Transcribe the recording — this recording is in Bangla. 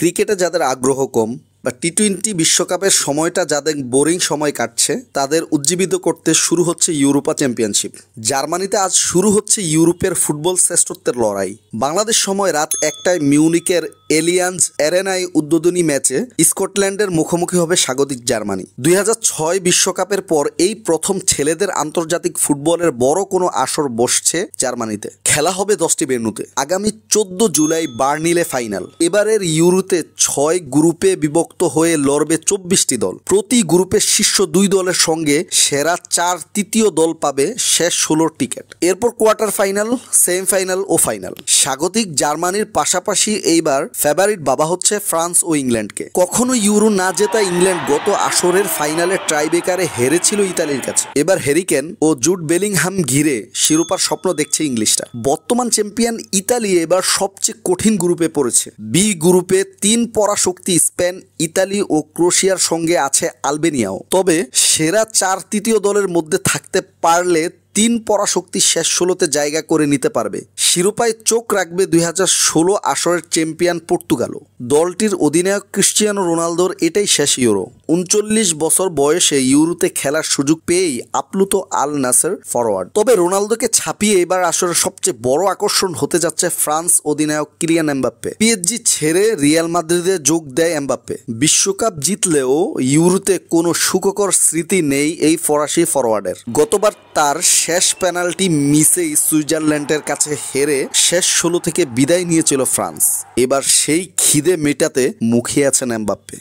ক্রিকেটে যাদের আগ্রহ কম বা টি-20 বিশ্বকাপের সময়টা যাদের বোরিং সময় কাটছে তাদের উজ্জীবিত করতে শুরু হচ্ছে ইউরোপা চ্যাম্পিয়নশিপ। জার্মানিতে আজ শুরু হচ্ছে ইউরোপের ফুটবল শ্রেষ্ঠত্বের লড়াই। বাংলাদেশ সময় রাত 1টায় মিউনিকের এলিয়ান্স অ্যারেনায় উদ্বোধনী ম্যাচে স্কটল্যান্ডের মুখোমুখি হবে স্বাগতিক জার্মানি। 2006 বিশ্বকাপের পর এই প্রথম ছেলেদের আন্তর্জাতিক ফুটবলের বড় কোনো আসর বসছে জার্মানিতে। খেলা হবে 10টি ভেন্যুতে। আগামী 14 জুলাই বার্লিনে ফাইনাল। এবারের ইউরোতে 6 গ্রুপে বিভক্ত হয়ে লড়বে 24টি দল। প্রতি গ্রুপের শীর্ষ 2 দলের সঙ্গে সেরা 4 তৃতীয় দল পাবে শেষ 16 টিকিট। এরপর কোয়ার্টার ফাইনাল, সেমিফাইনাল ও ফাইনাল। স্বাগতিক জার্মানির পাশাপাশি এইবার ফেভারিট ভাবা হচ্ছে ফ্রান্স ও ইংল্যান্ডকে। কখনো ইউরো না জেতা ইংল্যান্ড গত আসরের ফাইনালে ট্রাইবেকারে হেরেছিল ইতালির কাছে। এবার হ্যারিকেন ও জুড বেলিংহাম ঘিরে শিরোপার স্বপ্ন দেখছে ইংলিশরা। বর্তমান চ্যাম্পিয়ন ইতালি এবার সবচেয়ে কঠিন গ্রুপে পড়েছে। বি গ্রুপে 3 পরাশক্তি স্পেন, ইতালি ও ক্রোয়েশিয়ার সঙ্গে আছে আলবেনিয়াও। তবে সেরা 4 তৃতীয় দলের মধ্যে থাকতে পারলে 3 পরাশক্তি শেষ 16তে জায়গা করে নিতে পারবে। শিরোপায় চোখ রাখবে 2016 আসরের চ্যাম্পিয়ন পর্তুগালও। দলটির অধিনায়ক ক্রিস্টিয়ানো রোনালদোর এটাই শেষ ইউরো। 39 বছর বয়সে ইউরোতে খেলার সুযোগ পেয়েই আপ্লুত আল নাসের ফরওয়ার্ড। তবে রোনালদোকে ছাপিয়ে এবার আসরের সবচেয়ে বড় আকর্ষণ হতে যাচ্ছে ফ্রান্স অধিনায়ক কিলিয়ান এমবাপ্পে। পিএসজি ছেড়ে রিয়াল মাদ্রিদে যোগ দেয় এমবাপ্পে। বিশ্বকাপ জিতলেও ইউরোতে কোনো সুখকর স্মৃতি নেই এই ফরাসি ফরওয়ার্ডের। গতবার তার শেষ পেনাল্টি মিসেই সুইজারল্যান্ডের কাছে হেরে শেষ 16 থেকে বিদায় নিয়েছিল ফ্রান্স। এবার সেই খিদে মেটাতে মুখিয়ে আছেন এমবাপ্পে।